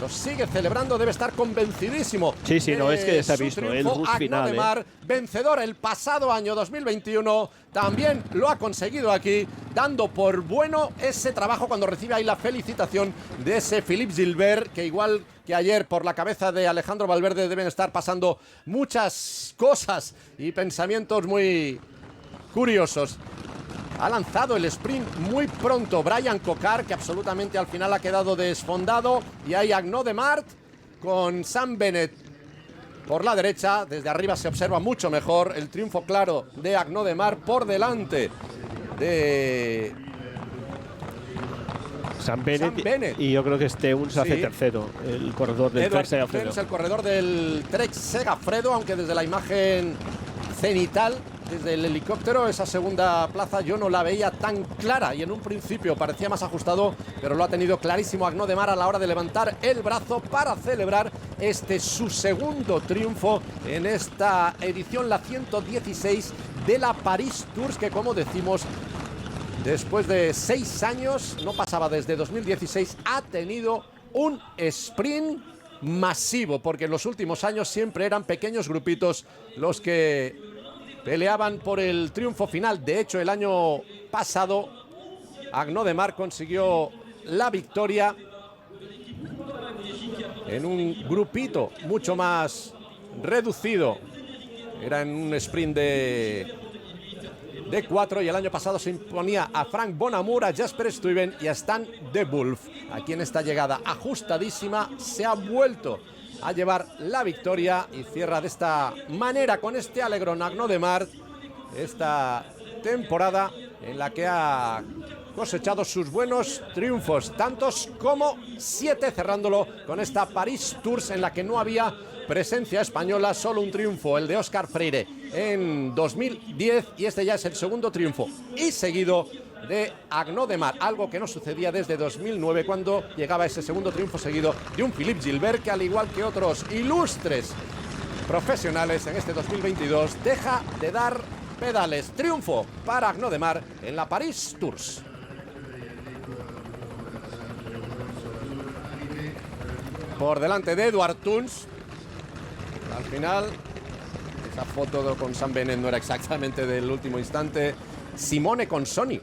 Lo sigue celebrando, debe estar convencidísimo. Sí, no, es que se ha visto el rush final. Agno de Mar, vencedor el pasado año 2021, también lo ha conseguido aquí, dando por bueno ese trabajo cuando recibe ahí la felicitación de ese Philippe Gilbert, que igual que ayer por la cabeza de Alejandro Valverde deben estar pasando muchas cosas y pensamientos muy curiosos. Ha lanzado el sprint muy pronto Brian Cocar, que absolutamente al final ha quedado desfondado. Y hay Agno de Mart con Sam Bennett por la derecha. Desde arriba se observa mucho mejor el triunfo claro de Agno de Mart por delante de Sam Bennett. Y yo creo que Teuns hace tercero, el corredor del Trek Segafredo. Teuns, el corredor del Trek Segafredo, aunque desde la imagen cenital, desde el helicóptero, esa segunda plaza yo no la veía tan clara y en un principio parecía más ajustado, pero lo ha tenido clarísimo Agno de Mar a la hora de levantar el brazo para celebrar su segundo triunfo en esta edición, la 116 de la Paris Tours, que como decimos, después de 6 años, no pasaba desde 2016, ha tenido un sprint masivo, porque en los últimos años siempre eran pequeños grupitos los que peleaban por el triunfo final. De hecho, el año pasado Agno de Mar consiguió la victoria en un grupito mucho más reducido. Era en un sprint de 4 y el año pasado se imponía a Frank Bonamour, a Jasper Stuyven y a Stan de Wolf. Aquí en esta llegada ajustadísima se ha vuelto a llevar la victoria y cierra de esta manera con este alegrón Agno de Mar esta temporada en la que ha cosechado sus buenos triunfos, tantos como 7, cerrándolo con esta Paris Tours en la que no había presencia española, solo un triunfo, el de Óscar Freire en 2010, y este ya es el segundo triunfo y seguido de Agno de Mar, algo que no sucedía desde 2009 cuando llegaba ese segundo triunfo seguido de un Philippe Gilbert que, al igual que otros ilustres profesionales en este 2022, deja de dar pedales. Triunfo para Agno de Mar en la Paris Tours. Por delante de Edward Teuns. Al final, esa foto con Sam Bennett no era exactamente del último instante. Simone Consoni.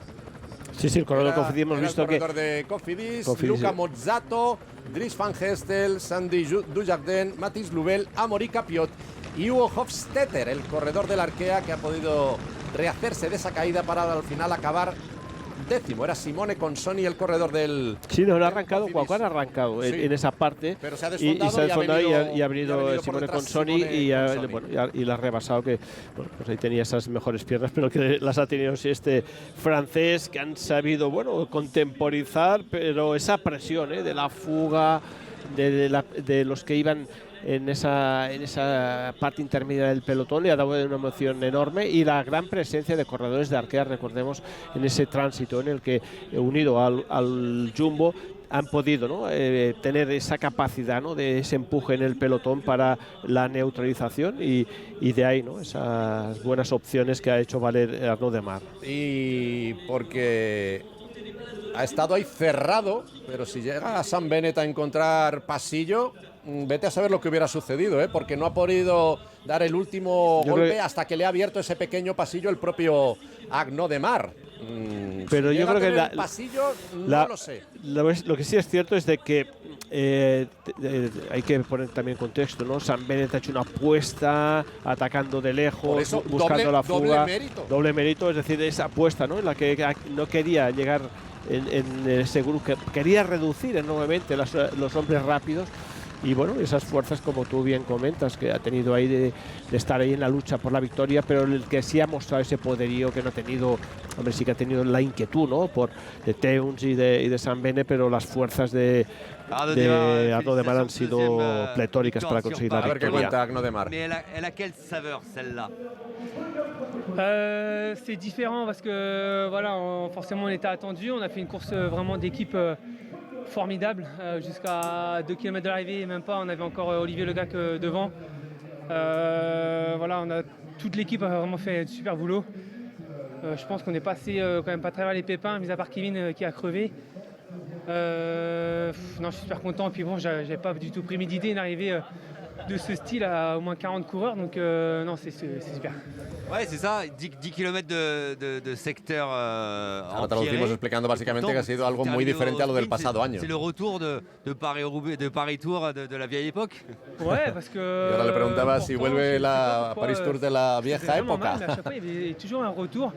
Sí, el corredor de Cofidis hemos visto que... El corredor de Cofidis, Luca Mozzato, Dries Van Gestel, Sandy Dujardin, Mathis Loubel, Amaury Capiot y Hugo Hofstetter, el corredor del Arkea, que ha podido rehacerse de esa caída para al final acabar décimo. Era Simone Consoni, el corredor del... Sí, no, lo ha arrancado, Cuauhcuán ha arrancado en esa parte. Pero se ha desfondado y ha venido Simone Consoni y la ha rebasado, que bueno, pues ahí tenía esas mejores piernas, pero que las ha tenido este francés, que han sabido, bueno, contemporizar, pero esa presión de la fuga, de los que iban en esa parte intermedia del pelotón, le ha dado una emoción enorme, y la gran presencia de corredores de Arkea, recordemos, en ese tránsito en el que, unido al Jumbo, han podido tener esa capacidad de ese empuje en el pelotón para la neutralización, y de ahí esas buenas opciones que ha hecho valer Agno de Mar. Y porque ha estado ahí cerrado, pero si llega a Sam Bennett a encontrar pasillo, vete a saber lo que hubiera sucedido, porque no ha podido dar el último golpe hasta que le ha abierto ese pequeño pasillo el propio Agno de Mar. Pero si yo creo que el pasillo, no lo sé. Lo que sí es cierto es de que hay que poner también contexto, ¿no? Sam Bennett ha hecho una apuesta atacando de lejos, eso, buscando la fuga. Doble mérito. Es decir, esa apuesta, en la que no quería llegar en ese grupo, que quería reducir enormemente los hombres rápidos. Y bueno, esas fuerzas, como tú bien comentas, que ha tenido ahí de estar ahí en la lucha por la victoria, pero el que sí ha mostrado ese poderío que no ha tenido, hombre, sí que ha tenido la inquietud, de Teuns y de Sam Bennett, pero las fuerzas de Agno de Mar han sido pletóricas para conseguir la victoria. A ver qué cuenta Agno de Mar. Elle a quelle saveur celle-là? C'est différent parce que forcément on était attendu, on a fait une course vraiment d'équipe formidable, jusqu'à 2 km de l'arrivée et même pas, on avait encore Olivier Legac devant. Toute l'équipe a vraiment fait un super boulot. Je pense qu'on est passé quand même pas à travers les pépins, mis à part Kevin qui a crevé. Non, je suis super content. Puis bon, j'avais pas du tout prémédité d'arriver de ce style à au moins 40 coureurs. Donc non, c'est super. Ouais, c'est ça, 10 km de secteur Ahora traducimos explicando básicamente que ha sido algo muy diferente a lo del pasado año. C'est le retour de Paris-Roubaix, de Paris-Tour de la vieille époque. Ouais, parce que. Y ahora le preguntaba si vuelve la Paris-Tour de la vieja época. Mal, mais à chaque fois, il y avait toujours un retour.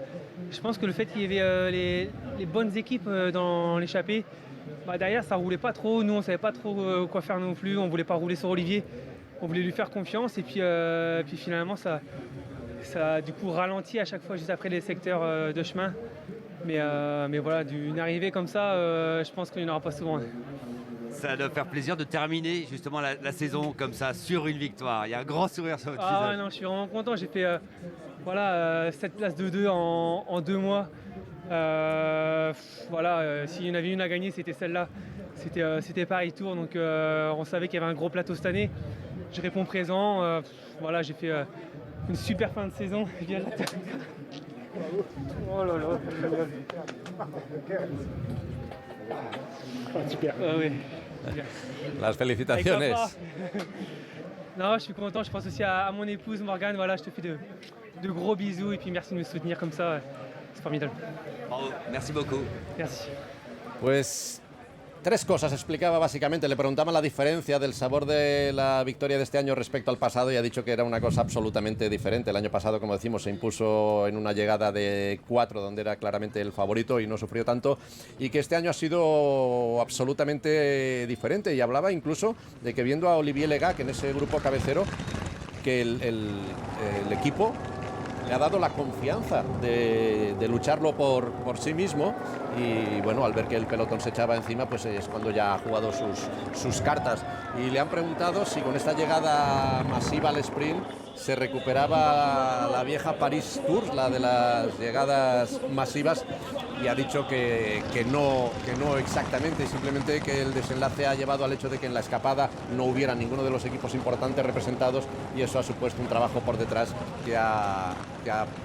Je pense que le fait qu'il y avait les bonnes équipes dans l'échappée, bah derrière ça roulait pas trop. Nous on savait pas trop quoi faire non plus. On voulait pas rouler sur Olivier. On voulait lui faire confiance et puis finalement ça a du coup ralenti à chaque fois juste après les secteurs de chemin. Mais voilà, d'une arrivée comme ça, je pense qu'il n'y en aura pas souvent. Ça doit faire plaisir de terminer justement la saison comme ça sur une victoire. Il y a un grand sourire sur votre visage. Ouais, non, je suis vraiment content. J'ai fait 7 places de 2 en 2 mois. S'il y en avait une à gagner, c'était celle-là. C'était Paris-Tour, donc on savait qu'il y avait un gros plateau cette année. Je réponds présent. J'ai fait une super fin de saison. Oh là là. Super. Oui. Las felicitaciones. Non, je suis content. Je pense aussi à mon épouse Morgane. Voilà, je te fais de gros bisous et puis merci de me soutenir comme ça. C'est formidable. Bravo, merci beaucoup. Merci. Pues 3 cosas explicaba básicamente. Le preguntaba la diferencia del sabor de la victoria de este año respecto al pasado y ha dicho que era una cosa absolutamente diferente. El año pasado, como decimos, se impuso en una llegada de 4 donde era claramente el favorito y no sufrió tanto, y que este año ha sido absolutamente diferente, y hablaba incluso de que viendo a Olivier Legac en ese grupo cabecero, que el equipo le ha dado la confianza de lucharlo por sí mismo, y bueno, al ver que el pelotón se echaba encima, pues es cuando ya ha jugado sus cartas. Y le han preguntado si con esta llegada masiva al sprint se recuperaba la vieja Paris Tours, la de las llegadas masivas, y ha dicho que no exactamente, simplemente que el desenlace ha llevado al hecho de que en la escapada no hubiera ninguno de los equipos importantes representados, y eso ha supuesto un trabajo por detrás que ha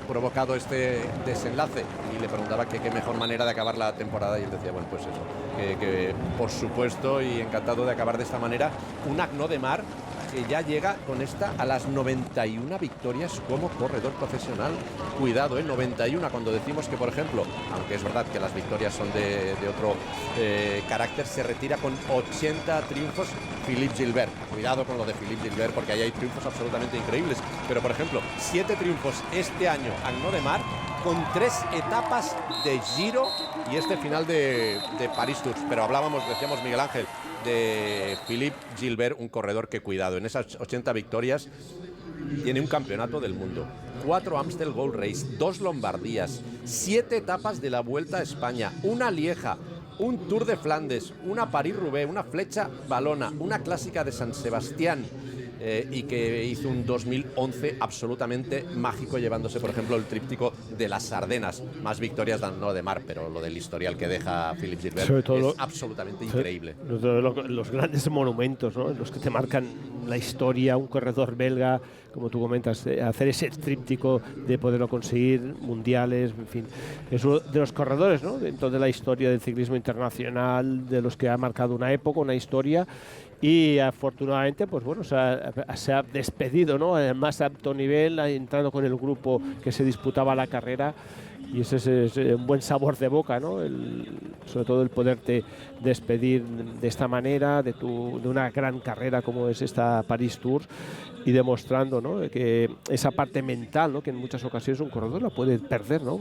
provocado este desenlace. Y le preguntaba que qué mejor manera de acabar la temporada, y él decía, bueno, pues eso, que por supuesto, y encantado de acabar de esta manera, un Arnaud Démare que ya llega con esta a las 91 victorias como corredor profesional. Cuidado, 91, cuando decimos que, por ejemplo, aunque es verdad que las victorias son de otro carácter, se retira con 80 triunfos Philippe Gilbert. Cuidado con lo de Philippe Gilbert, porque ahí hay triunfos absolutamente increíbles. Pero, por ejemplo, 7 triunfos este año Arnaud Démare, con 3 etapas de Giro y este final de Paris-Tours. Pero hablábamos, decíamos Miguel Ángel, de Philippe Gilbert, un corredor que, cuidado, en esas 80 victorias tiene un campeonato del mundo, 4 Amstel Gold Race, 2 Lombardías, 7 etapas de la Vuelta a España, una Lieja, un Tour de Flandes, una París-Roubaix, una Flecha Valona, una Clásica de San Sebastián, y que hizo un 2011 absolutamente mágico, llevándose, por ejemplo, el tríptico de las Ardenas. Más victorias dan no de Mar, pero lo del historial que deja Philippe Gilbert es absolutamente increíble. Los grandes monumentos, ¿no?, los que te marcan la historia, un corredor belga, como tú comentas, hacer ese tríptico de poderlo conseguir, mundiales, en fin, es uno de los corredores, ¿no?, dentro de la historia del ciclismo internacional, de los que ha marcado una época, una historia. Y afortunadamente, pues bueno, se ha despedido, ¿no?, al más alto nivel, entrando con el grupo que se disputaba la carrera, y ese es un buen sabor de boca, ¿no?, sobre todo el poderte despedir de esta manera de una gran carrera como es esta Paris-Tours, y demostrando, ¿no?, que esa parte mental, ¿no?, que en muchas ocasiones un corredor la puede perder, ¿no?,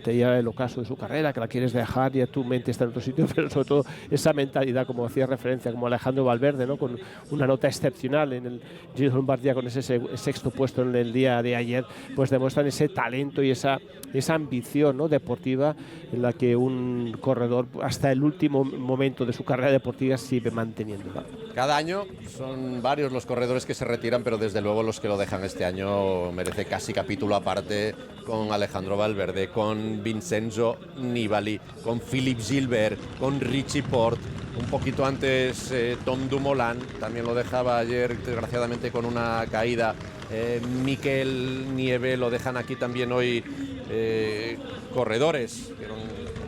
te llega el ocaso de su carrera, que la quieres dejar, ya tu mente está en otro sitio, pero sobre todo esa mentalidad, como hacía referencia, como Alejandro Valverde, ¿no?, con una nota excepcional en el Giro de Lombardía, con ese sexto puesto en el día de ayer, pues demuestran ese talento y esa ambición, ¿no?, deportiva, en la que un corredor hasta el último momento de su carrera deportiva sigue manteniendo, ¿no? Cada año son varios los corredores que se retiran, pero desde luego los que lo dejan este año merece casi capítulo aparte, con Alejandro Valverde, con Vincenzo Nibali, con Philippe Gilbert, con Richie Porte, un poquito antes Tom Dumoulin, también lo dejaba ayer desgraciadamente con una caída, Mikel Nieve, lo dejan aquí también hoy corredores que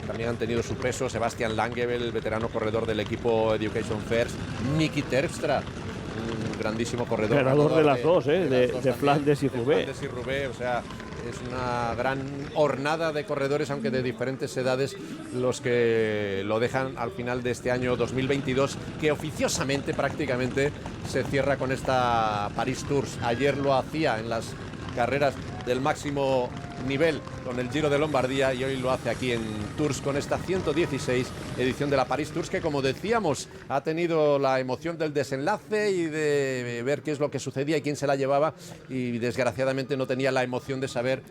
también han tenido su peso. Sebastian Langevel, el veterano corredor del equipo Education First. Niki Terpstra, un grandísimo corredor. Ganador de las dos, de Flandes y Roubaix. Flandes y Roubaix, o sea, es una gran hornada de corredores, aunque de diferentes edades, los que lo dejan al final de este año 2022, que oficiosamente prácticamente se cierra con esta Paris Tours. Ayer lo hacía en las carreras del máximo nivel con el Giro de Lombardía y hoy lo hace aquí en Tours con esta 116 edición de la Paris Tours, que, como decíamos, ha tenido la emoción del desenlace y de ver qué es lo que sucedía y quién se la llevaba, y desgraciadamente no tenía la emoción de saber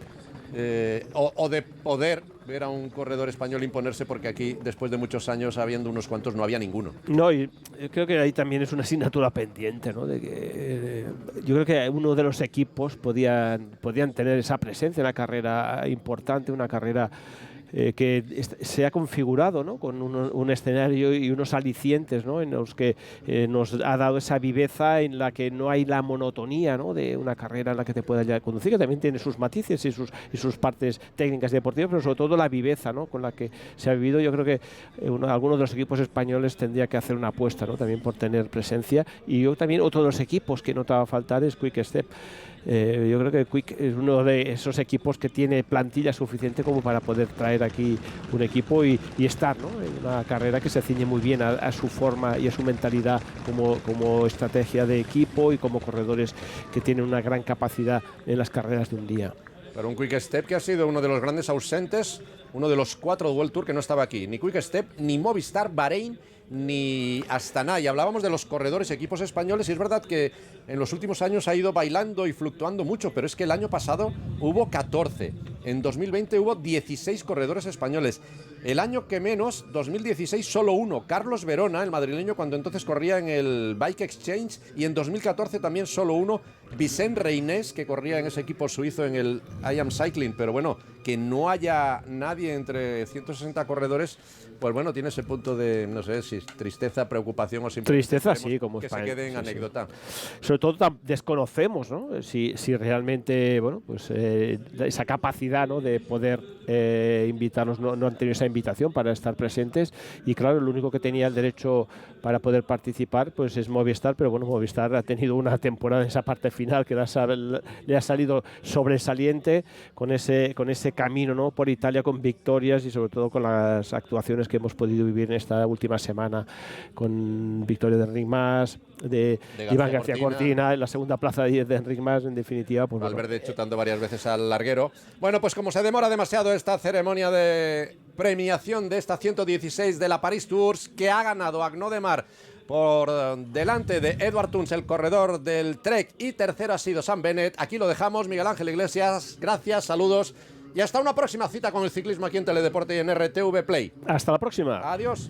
o de poder ver a un corredor español imponerse, porque aquí, después de muchos años, habiendo unos cuantos, no había ninguno. No, y creo que ahí también es una asignatura pendiente, ¿no? De que, yo creo que uno de los equipos podían tener esa presencia en una carrera importante, una carrera que se ha configurado, ¿no? Con un escenario y unos alicientes, ¿no? En los que nos ha dado esa viveza en la que no hay la monotonía, ¿no? De una carrera en la que te pueda ya conducir, que también tiene sus matices y sus partes técnicas y deportivas, pero sobre todo la viveza, ¿no? Con la que se ha vivido. Yo creo que algunos de los equipos españoles tendría que hacer una apuesta, ¿no? También por tener presencia, y yo también otro de los equipos que no te va a faltar es Quick Step. Yo creo que Quick es uno de esos equipos que tiene plantilla suficiente como para poder traer aquí un equipo y estar, ¿no? En una carrera que se ciñe muy bien a su forma y a su mentalidad como estrategia de equipo y como corredores que tienen una gran capacidad en las carreras de un día. Pero un Quick Step que ha sido uno de los grandes ausentes, uno de los 4 World Tour que no estaba aquí. Ni Quick Step, ni Movistar, Bahrein, ni Astana. Y hablábamos de los corredores, equipos españoles, y es verdad que en los últimos años ha ido bailando y fluctuando mucho, pero es que el año pasado hubo 14. En 2020 hubo 16 corredores españoles. El año que menos, 2016, solo uno, Carlos Verona, el madrileño, cuando entonces corría en el Bike Exchange, y en 2014 también solo uno, Vicent Reynés, que corría en ese equipo suizo en el I Am Cycling. Pero bueno, que no haya nadie entre 160 corredores, pues bueno, tiene ese punto de, no sé si tristeza, preocupación o simplemente tristeza, sí, como que España, se quede en sí, anécdota. Sí. Sobre todo desconocemos, ¿no? Si realmente, bueno, pues esa capacidad, ¿no? De poder invitarlos, no han tenido esa invitación para estar presentes, y claro, lo único que tenía el derecho para poder participar pues es Movistar, pero bueno, Movistar ha tenido una temporada en esa parte final que le ha salido sobresaliente con ese camino, ¿no? Por Italia, con victorias y sobre todo con las actuaciones que hemos podido vivir en esta última semana, con victoria de Enric Mas, de Iván García Cortina en la segunda plaza de Enric Mas, en definitiva. Pues Valverde chutando varias veces al larguero. Bueno, pues como se demora demasiado esta ceremonia de premiación de esta 116 de la Paris Tours, que ha ganado Arnaud Démare por delante de Edward Theuns, el corredor del Trek, y tercero ha sido Sam Bennett. Aquí lo dejamos. Miguel Ángel Iglesias, gracias, saludos y hasta una próxima cita con el ciclismo aquí en Teledeporte y en RTV Play. Hasta la próxima. Adiós.